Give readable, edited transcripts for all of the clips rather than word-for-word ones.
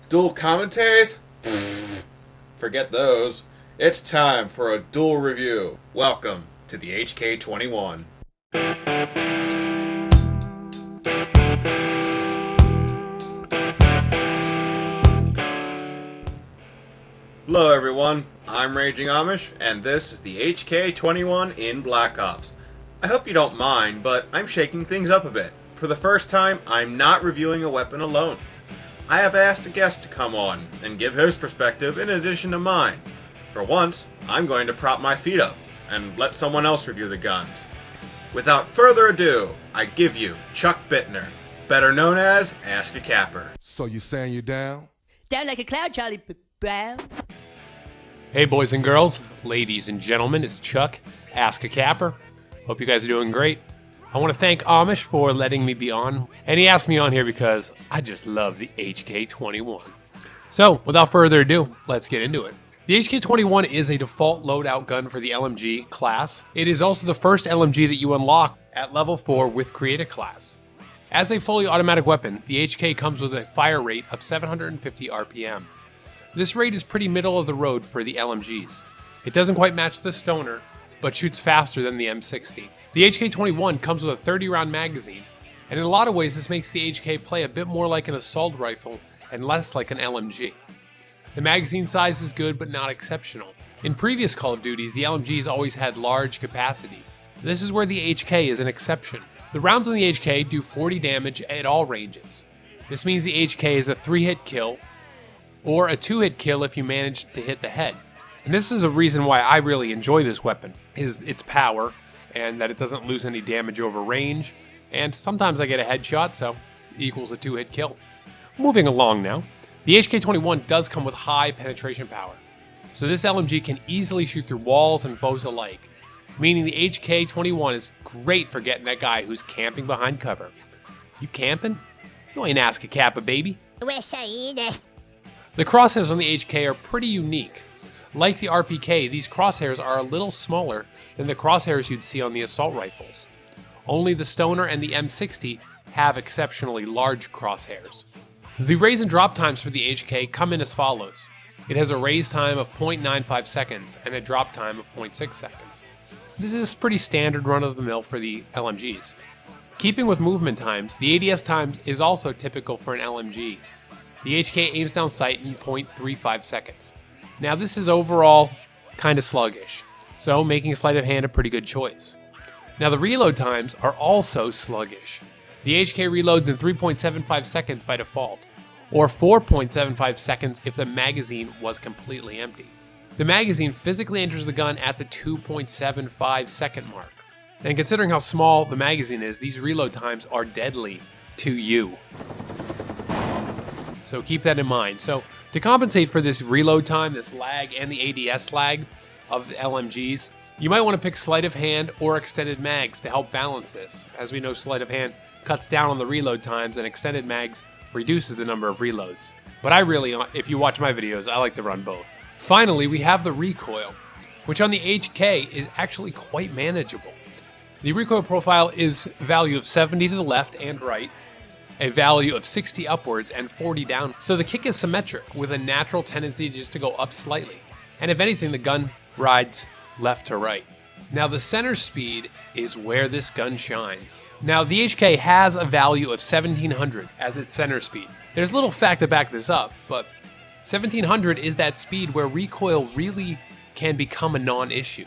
Dual commentaries? Pfft, forget those. It's time for a dual review. Welcome to the HK-21. Hello everyone, I'm Raging Amish, and this is the HK-21 in Black Ops. I hope you don't mind, but I'm shaking things up a bit. For the first time, I'm not reviewing a weapon alone. I have asked a guest to come on and give his perspective in addition to mine. For once, I'm going to prop my feet up and let someone else review the guns. Without further ado, I give you Chuck Bittner, better known as AskACapper. So you saying you down? Down like a cloud, Charlie Brown. Hey boys and girls, ladies and gentlemen, it's Chuck, AskACapper. Hope you guys are doing great. I want to thank Amish for letting me be on, and he asked me on here because I just love the HK-21. So, without further ado, let's get into it. The HK-21 is a default loadout gun for the LMG class. It is also the first LMG that you unlock at level 4 with Create a Class. As a fully automatic weapon, the HK comes with a fire rate of 750 RPM. This rate is pretty middle of the road for the LMGs. It doesn't quite match the Stoner, but shoots faster than the M60. The HK-21 comes with a 30-round magazine, and in a lot of ways this makes the HK play a bit more like an assault rifle and less like an LMG. The magazine size is good but not exceptional. In previous Call of Duties, the LMGs always had large capacities. This is where the HK is an exception. The rounds on the HK do 40 damage at all ranges. This means the HK is a 3-hit kill, or a 2-hit kill if you manage to hit the head. And this is a reason why I really enjoy this weapon, is its power, and that it doesn't lose any damage over range, and sometimes I get a headshot, so it equals a 2-hit kill. Moving along now, the HK-21 does come with high penetration power, so this LMG can easily shoot through walls and foes alike, meaning the HK-21 is great for getting that guy who's camping behind cover. You camping? You ain't AskACapper, baby. West Side. The crosshairs on the HK are pretty unique. Like the RPK, these crosshairs are a little smaller than the crosshairs you'd see on the assault rifles. Only the Stoner and the M60 have exceptionally large crosshairs. The raise and drop times for the HK come in as follows. It has a raise time of 0.95 seconds and a drop time of 0.6 seconds. This is pretty standard run-of-the-mill for the LMGs. Keeping with movement times, the ADS time is also typical for an LMG. The HK aims down sight in 0.35 seconds. Now this is overall kind of sluggish, so making sleight of hand a pretty good choice. Now the reload times are also sluggish. The HK reloads in 3.75 seconds by default, or 4.75 seconds if the magazine was completely empty. The magazine physically enters the gun at the 2.75 second mark. And considering how small the magazine is, these reload times are deadly to you. So keep that in mind. So to compensate for this reload time, this lag, and the ADS lag of the LMGs, you might want to pick sleight of hand or extended mags to help balance this. As we know, sleight of hand cuts down on the reload times and extended mags reduces the number of reloads. But I really, if you watch my videos, I like to run both. Finally, we have the recoil, which on the HK is actually quite manageable. The recoil profile is a value of 70 to the left and right, a value of 60 upwards and 40 down. So the kick is symmetric with a natural tendency just to go up slightly. And if anything, the gun rides left to right. Now the center speed is where this gun shines. Now the HK has a value of 1700 as its center speed. There's little fact to back this up, but 1700 is that speed where recoil really can become a non-issue.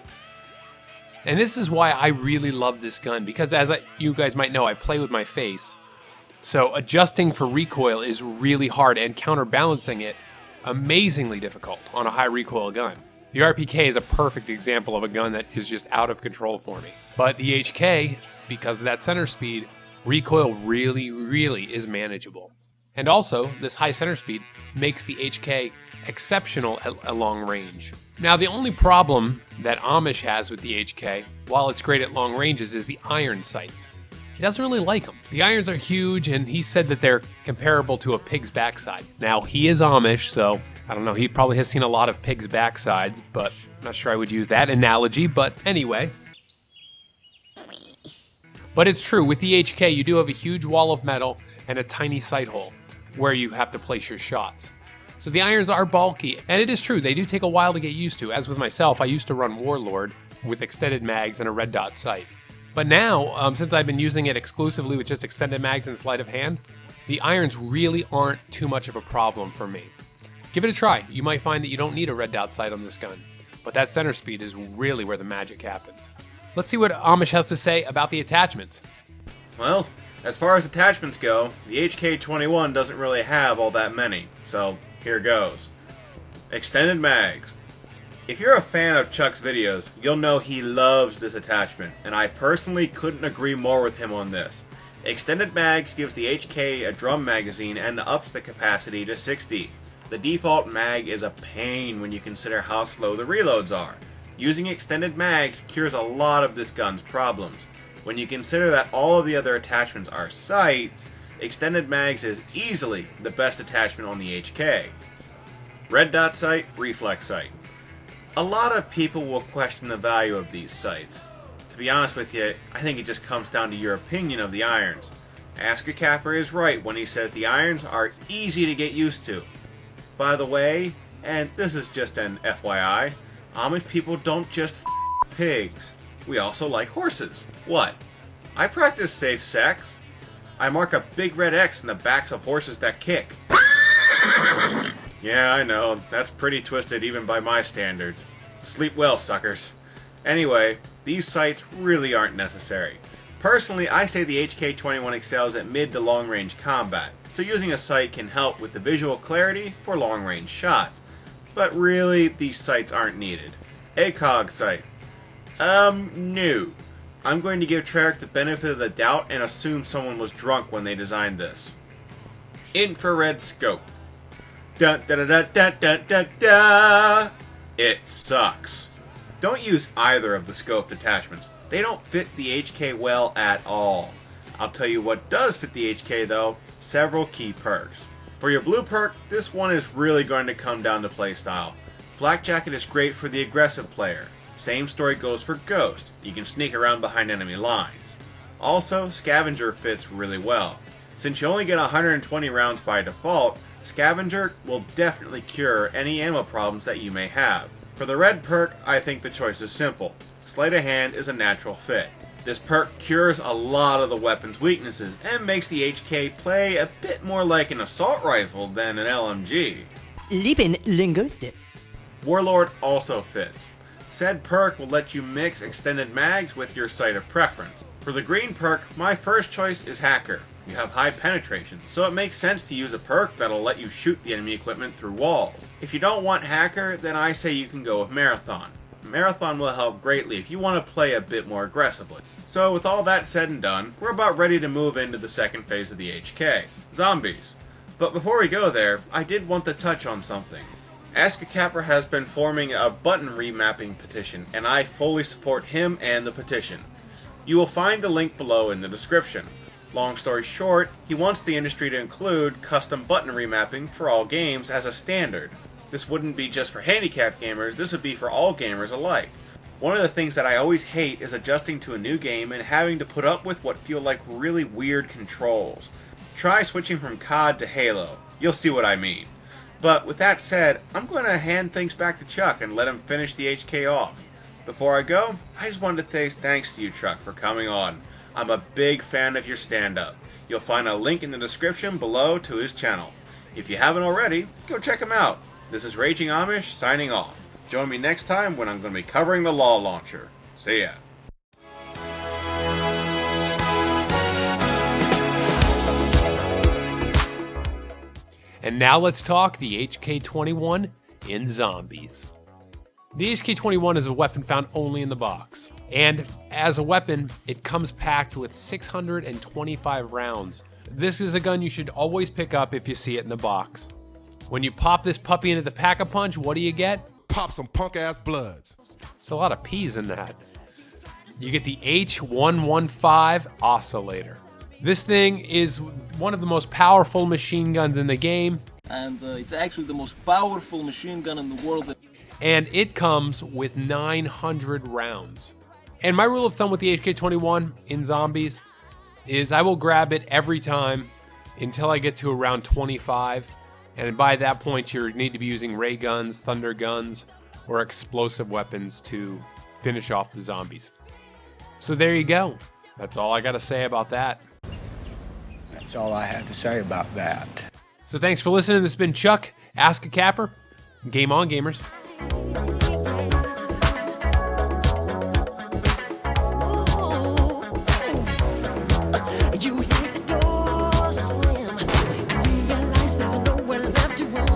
And this is why I really love this gun, because as you guys might know, I play with my face. So adjusting for recoil is really hard, and counterbalancing it amazingly difficult on a high recoil gun. The RPK is a perfect example of a gun that is just out of control for me. But the HK, because of that center speed, recoil really is manageable. And also, this high center speed makes the HK exceptional at a long range. Now the only problem that Amish has with the HK, while it's great at long ranges, is the iron sights. He doesn't really like them. The irons are huge, and he said that they're comparable to a pig's backside. Now, he is Amish, so I don't know, he probably has seen a lot of pigs' backsides, but I'm not sure I would use that analogy, but anyway. But it's true, with the HK, you do have a huge wall of metal and a tiny sight hole where you have to place your shots. So the irons are bulky, and it is true, they do take a while to get used to. As with myself, I used to run Warlord with extended mags and a red dot sight. But now, since I've been using it exclusively with just extended mags and sleight of hand, the irons really aren't too much of a problem for me. Give it a try. You might find that you don't need a red dot sight on this gun, but that center speed is really where the magic happens. Let's see what Amish has to say about the attachments. Well, as far as attachments go, the HK-21 doesn't really have all that many, so here goes. Extended mags. If you're a fan of Chuck's videos, you'll know he loves this attachment, and I personally couldn't agree more with him on this. Extended mags gives the HK a drum magazine and ups the capacity to 60. The default mag is a pain when you consider how slow the reloads are. Using extended mags cures a lot of this gun's problems. When you consider that all of the other attachments are sights, extended mags is easily the best attachment on the HK. Red dot sight, reflex sight. A lot of people will question the value of these sights. To be honest with you, I think it just comes down to your opinion of the irons. AskACapper is right when he says the irons are easy to get used to. By the way, and this is just an FYI, Amish people don't just pigs. We also like horses. What? I practice safe sex. I mark a big red X in the backs of horses that kick. Yeah, I know, that's pretty twisted even by my standards. Sleep well, suckers. Anyway, these sights really aren't necessary. Personally, I say the HK-21 excels at mid to long range combat, so using a sight can help with the visual clarity for long range shots. But really, these sights aren't needed. ACOG sight. No. I'm going to give Treyarch the benefit of the doubt and assume someone was drunk when they designed this. Infrared scope. Dun da da da da da da da. It sucks. Don't use either of the scoped attachments. They don't fit the HK well at all. I'll tell you what does fit the HK though, several key perks. For your blue perk, this one is really going to come down to playstyle. Flak Jacket is great for the aggressive player. Same story goes for Ghost. You can sneak around behind enemy lines. Also, Scavenger fits really well. Since you only get 120 rounds by default, Scavenger will definitely cure any ammo problems that you may have. For the red perk, I think the choice is simple. Sleight of Hand is a natural fit. This perk cures a lot of the weapon's weaknesses and makes the HK play a bit more like an assault rifle than an LMG. Lieben Linguiste. Warlord also fits. Said perk will let you mix extended mags with your sight of preference. For the green perk, my first choice is Hacker. You have high penetration, so it makes sense to use a perk that'll let you shoot the enemy equipment through walls. If you don't want Hacker, then I say you can go with Marathon. Marathon will help greatly if you want to play a bit more aggressively. So with all that said and done, we're about ready to move into the second phase of the HK, zombies. But before we go there, I did want to touch on something. AskACapper has been forming a button remapping petition, and I fully support him and the petition. You will find the link below in the description. Long story short, he wants the industry to include custom button remapping for all games as a standard. This wouldn't be just for handicapped gamers, this would be for all gamers alike. One of the things that I always hate is adjusting to a new game and having to put up with what feel like really weird controls. Try switching from COD to Halo. You'll see what I mean. But with that said, I'm going to hand things back to Chuck and let him finish the HK off. Before I go, I just wanted to say thanks to you, Chuck, for coming on. I'm a big fan of your stand-up. You'll find a link in the description below to his channel. If you haven't already, go check him out. This is Raging Amish, signing off. Join me next time when I'm going to be covering the Law Launcher. See ya. And now let's talk the HK-21 in zombies. The HK-21 is a weapon found only in the box. And as a weapon, it comes packed with 625 rounds. This is a gun you should always pick up if you see it in the box. When you pop this puppy into the Pack-a-Punch, what do you get? Pop some punk-ass bloods. There's a lot of P's in that. You get the H-115 Oscillator. This thing is one of the most powerful machine guns in the game. And it's actually the most powerful machine gun in the world. And it comes with 900 rounds. And my rule of thumb with the HK-21 in zombies is I will grab it every time until I get to around 25. And by that point, you need to be using ray guns, thunder guns, or explosive weapons to finish off the zombies. So there you go. That's all I got to say about that. That's all I have to say about that. So thanks for listening. This has been Chuck, AskACapper. Game on, gamers. You hit the door slam. I realize there's nowhere left to run.